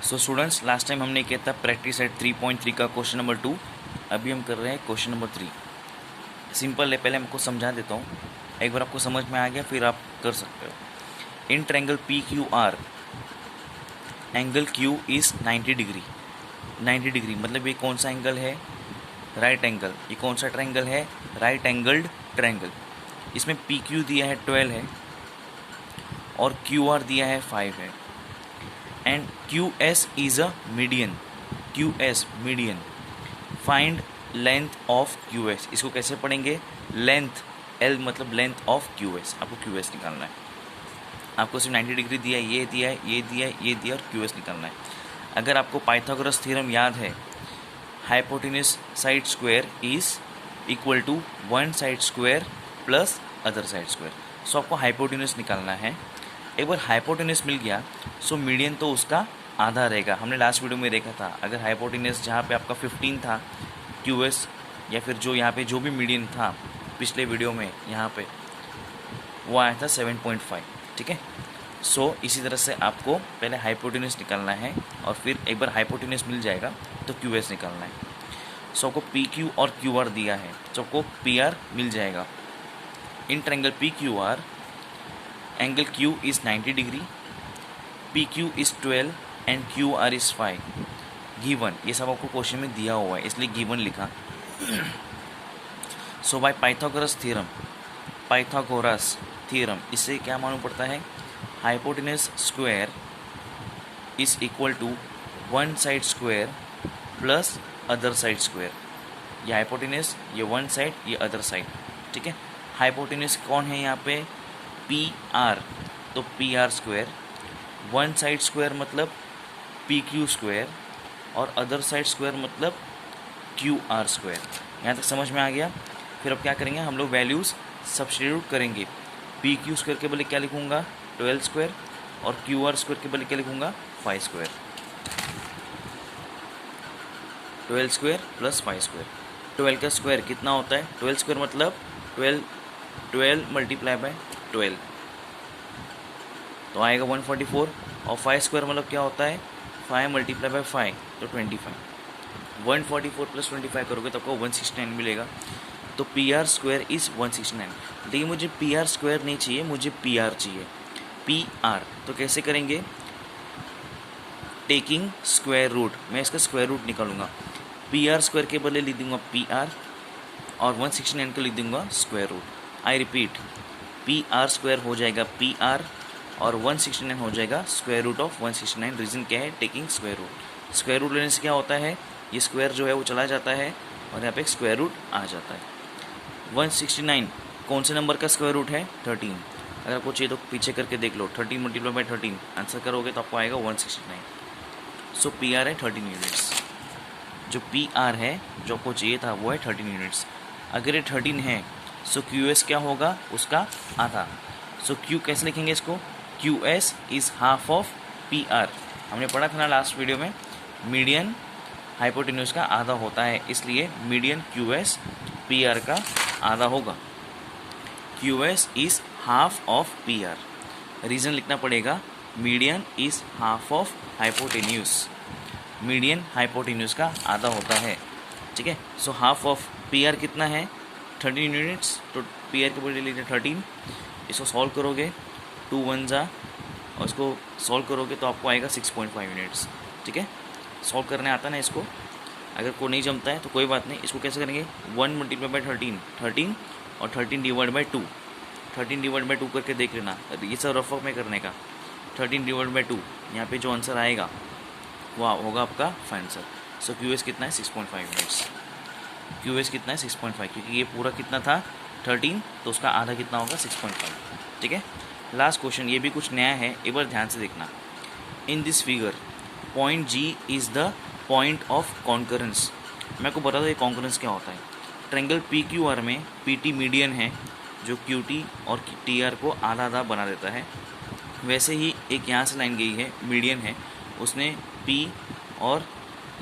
So students, last time हमने किया था प्रैक्टिस एट 3.3 का क्वेश्चन नंबर 2। अभी हम कर रहे हैं क्वेश्चन नंबर 3। सिंपल है, पहले हमको समझा देता हूँ। एक बार आपको समझ में आ गया फिर आप कर सकते हो। In triangle P Q are, angle Q is 90 degree. 90 degree मतलब ये कौन सा एंगल है? Right angle. ये कौन सा ट्रायंगल है? Right angled triangle. इसमें पी क्यू दिया है 12 है और क्यू आर दिया है 5 है। And Q S is a median. Q S median. Find length of Q S. इसको कैसे पढ़ेंगे? लेंथ, एल मतलब लेंथ ऑफ क्यू एस। आपको क्यू एस निकालना है। आपको सिर्फ 90 डिग्री दिया है, ये दिया है, ये दिया है, ये दिया और क्यू एस निकालना है। अगर आपको पाइथागोरस थ्योरम याद है, hypotenuse side square is equal to one side square plus other side square. So आपको हाइपोटेन्यूज निकालना है। एक बार हाइपोटेन्यूज मिल गया सो मीडियन तो उसका आधा रहेगा। हमने लास्ट वीडियो में देखा था, अगर हाइपोटेन्यूज जहाँ पे आपका 15 था क्यू एस, या फिर जो यहाँ पे जो भी मीडियन था पिछले वीडियो में यहाँ पे वो आया था 7.5। ठीक है। सो इसी तरह से आपको पहले हाइपोटेन्यूज निकालना है और फिर एक बार हाइपोटेन्यूज मिल जाएगा तो क्यू एस निकालना है। सो आपको पी क्यू और क्यू आर दिया है तो आपको पी आर मिल जाएगा। In triangle P Q are, angle Q is 90 degree, P Q is 12 and Q R is 5। Given, ये सब आपको क्वेश्चन में दिया हुआ है इसलिए गिवन लिखा। So by Pythagoras theorem, Pythagoras theorem इससे क्या मालूम पड़ता है? Hypotenuse square is equal to one side square plus other side square. ये हाइपोटेन्यूज, ये वन साइड, ये अदर साइड। ठीक है। हाइपोटेन्यूज कौन है यहाँ पे? पी आर, तो P R square. One side square मतलब पी क्यू स्क्वायर और अदर साइड स्क्वायर मतलब क्यू आर स्क्वायर। यहाँ तक समझ में आ गया। फिर अब क्या करेंगे हम लोग? वैल्यूज़ सब्स्टिट्यूट करेंगे। पी क्यू स्क्वायर के बदले क्या लिखूँगा? 12 स्क्वायर और क्यू आर स्क्वायर के बदले क्या लिखूँगा? 5 स्क्वायर। 12 square plus 5 square. 12 का स्क्वायर कितना होता है? 12 स्क्वायर मतलब 12 मल्टीप्लाई बाय 12 तो आएगा 144। और 5 स्क्वायर मतलब क्या होता है? 5 मल्टीप्लाई बाय 5 तो 25। 144 प्लस 25 करोगे तो आपको 169 मिलेगा। तो पी आर स्क्वायर इज़ 169। लेकिन मुझे पी आर स्क्वायर नहीं चाहिए, मुझे पी आर चाहिए। पी आर तो कैसे करेंगे? Taking square root. मैं इसका स्क्वायर रूट निकालूंगा। पी आर स्क्वायर के बदले लिख दूंगा पी आर और 169 को लिख दूंगा square root. I repeat, P R square हो जाएगा पी आर और 169 हो जाएगा स्क्वायर रूट ऑफ 169। रीज़न क्या है? Taking square root. Square root लेने से क्या होता है? ये स्क्वायर जो है वो चला जाता है और यहाँ पे एक स्क्वायर रूट आ जाता है। 169 कौन से नंबर का स्क्वायर रूट है? 13। अगर आपको चाहिए तो पीछे करके देख लो। 13 मल्टीप्लाई बाय 13 आंसर करोगे तो आपको आएगा 169। सो पी आर है 13 यूनिट्स। जो पी आर है जो आपको चाहिए था वो है 13 यूनिट्स। अगर ये 13 है सो क्यू एस क्या होगा? उसका आधा। सो क्यू कैसे लिखेंगे इसको? Q S is half of P R. हमने पढ़ा था ना लास्ट वीडियो में, मीडियन हाइपोटेन्यूज का आधा होता है, इसलिए median Q S P R का आधा होगा। Q S is half of P R. Reason लिखना पड़ेगा, median is half of hypotenuse. Median hypotenuse का आधा होता है। ठीक है। So half of P R कितना है? 13 यूनिट्स। तो पी आर के बदले लीजिए 13। इसको सॉल्व करोगे 2 1 जा और इसको सॉल्व करोगे तो आपको आएगा 6.5 यूनिट्स। ठीक है। सॉल्व करने आता ना इसको, अगर को नहीं जमता है तो कोई बात नहीं। इसको कैसे करेंगे? 1 मल्टीप्लाई बाय 13 और 13 डिवाइड बाय 2। 13 डिवाइड बाय 2 करके देख लेना, ये सब रफ में करने का। 13 डिवाइड बाय 2, यहाँ पे जो आंसर आएगा वो होगा आपका फाइनल आंसर। सो क्यू एस कितना है? 6.5 यूनिट्स। क्यू एस कितना है? 6.5, क्योंकि ये पूरा कितना था? 13, तो उसका आधा कितना होगा? 6.5। ठीक है। लास्ट क्वेश्चन, ये भी कुछ नया है, एक बार ध्यान से देखना। In this figure point G is the point of concurrence. मैं को बता दो ये कॉन्करेंस क्या होता है। ट्रायंगल पी क्यू आर में पी टी मीडियन है जो क्यू टी और टी आर को आधा आधा बना देता है। वैसे ही एक यहाँ से लाइन गई है, मीडियन है, उसने पी और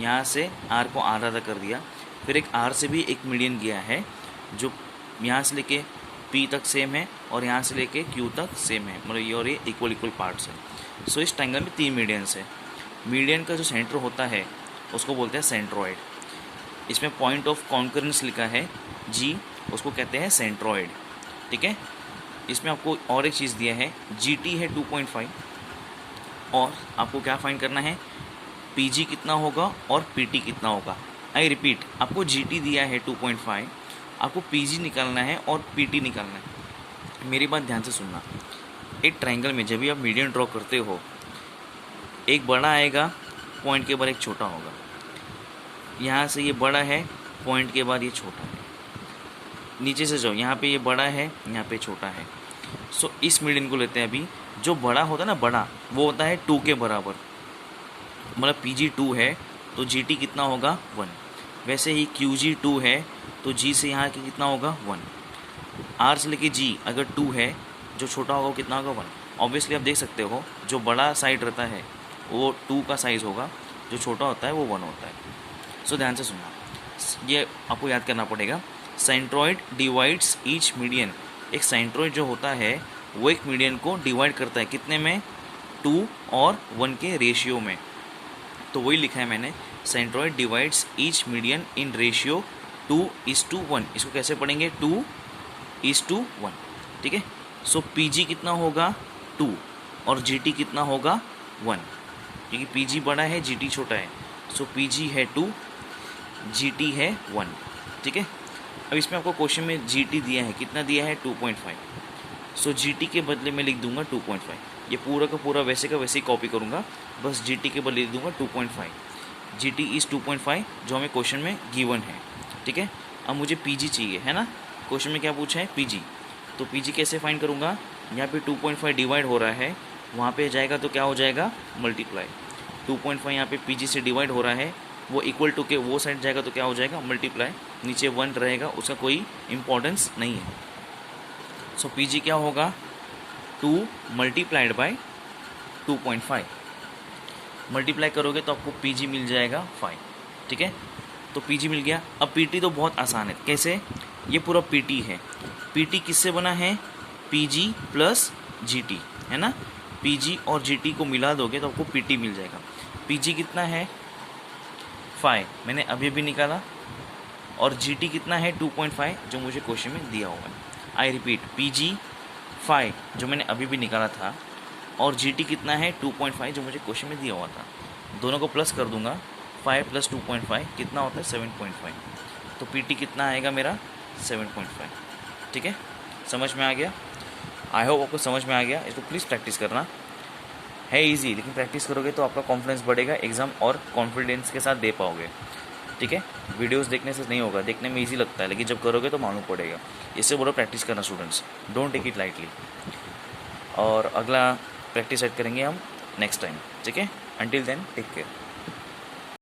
यहाँ से आर को आधा आधा कर दिया। फिर एक आर से भी एक मीडियन गया है जो यहाँ से लेके पी तक सेम है और यहाँ से लेके क्यू तक सेम है, मतलब ये और ये इक्वल पार्ट्स है। सो इस ट्रायंगल में 3 मीडियंस है। मीडियन का जो सेंटर होता है उसको बोलते हैं सेंट्रॉइड। इसमें पॉइंट ऑफ कॉन्करेंस लिखा है जी, उसको कहते हैं सेंट्रॉइड। ठीक है, इसमें आपको और एक चीज़ दिया है, GT है 2.5 और आपको क्या फाइंड करना है, PG कितना होगा और PT कितना होगा। आई रिपीट, आपको GT दिया है 2.5, आपको PG निकालना है और PT निकालना है। मेरी बात ध्यान से सुनना, एक ट्रायंगल में जब भी आप मीडियन ड्रॉ करते हो, एक बड़ा आएगा, पॉइंट के बाद एक छोटा होगा। यहाँ से ये बड़ा है, पॉइंट के बाद ये छोटा है। नीचे से जाओ, यहाँ पे ये बड़ा है, यहाँ पे छोटा है। सो इस मीडियन को लेते हैं अभी। जो बड़ा होता है ना, बड़ा वो होता है 2 के बराबर, मतलब PG 2 है तो GT कितना होगा 1। वैसे ही QG 2 है तो G से यहाँ की कितना होगा 1। R से लेके G अगर 2 है, जो छोटा होगा वो कितना होगा 1। ऑब्वियसली आप देख सकते हो, जो बड़ा साइड रहता है वो 2 का साइज़ होगा, जो छोटा होता है वो 1 होता है। सो ध्यान से सुनना, ये आपको याद करना पड़ेगा। Centroid divides each median. एक सेंट्रॉइड जो होता है वो एक मीडियन को डिवाइड करता है, कितने में, 2 और 1 के रेशियो में। तो वही लिखा है मैंने, centroid divides each median in ratio 2:1। इसको कैसे पढ़ेंगे, 2:1। ठीक है, सो PG कितना होगा 2 और GT कितना होगा 1, क्योंकि PG बड़ा है, GT छोटा है। सो PG है 2, GT है 1। ठीक है, अब इसमें आपको क्वेश्चन में GT दिया है, कितना दिया है 2.5। सो GT के बदले में लिख दूंगा 2.5। ये पूरा का पूरा वैसे का वैसे ही कॉपी करूँगा, बस GT के बदले लिख दूंगा 2.5। GT इज़ 2.5 जो हमें क्वेश्चन में गिवन है। ठीक है, अब मुझे PG चाहिए, है ना। क्वेश्चन में क्या पूछा है, PG। तो PG कैसे फाइंड करूँगा, यहाँ पे 2.5 डिवाइड हो रहा है, वहाँ पे जाएगा तो क्या हो जाएगा, मल्टीप्लाई। 2.5 यहाँ पे PG से डिवाइड हो रहा है, वो इक्वल टू के वो साइड जाएगा तो क्या हो जाएगा, मल्टीप्लाई। नीचे 1 रहेगा, उसका कोई इम्पोर्टेंस नहीं है। सो PG क्या होगा, 2 मल्टीप्लाइड बाय 2.5। मल्टीप्लाई करोगे तो आपको PG मिल जाएगा 5। ठीक है, तो PG मिल गया। अब PT तो बहुत आसान है, कैसे, ये पूरा PT है। PT किससे बना है, PG प्लस GT, है ना। PG और GT को मिला दोगे तो आपको PT मिल जाएगा। PG कितना है 5, मैंने अभी भी निकाला, और GT कितना है 2.5 जो मुझे क्वेश्चन में दिया हुआ है। आई रिपीट, PG 5 जो मैंने अभी भी निकाला था, और GT कितना है 2.5 जो मुझे क्वेश्चन में दिया हुआ था। दोनों को प्लस कर दूंगा, 5 + 2.5 कितना होता है 7.5। तो PT कितना आएगा मेरा 7.5। ठीक है, समझ में आ गया। आई होप आपको समझ में आ गया। इसको प्लीज़ प्रैक्टिस करना, है इजी, लेकिन प्रैक्टिस करोगे तो आपका कॉन्फिडेंस बढ़ेगा, एग्ज़ाम और कॉन्फिडेंस के साथ दे पाओगे। ठीक है, वीडियोस देखने से नहीं होगा, देखने में इजी लगता है, लेकिन जब करोगे तो मालूम पड़ेगा। इससे बोलो प्रैक्टिस करना students, don't take it lightly. और अगला प्रैक्टिस सेट करेंगे हम नेक्स्ट टाइम। ठीक है, अंटिल देन टेक केयर।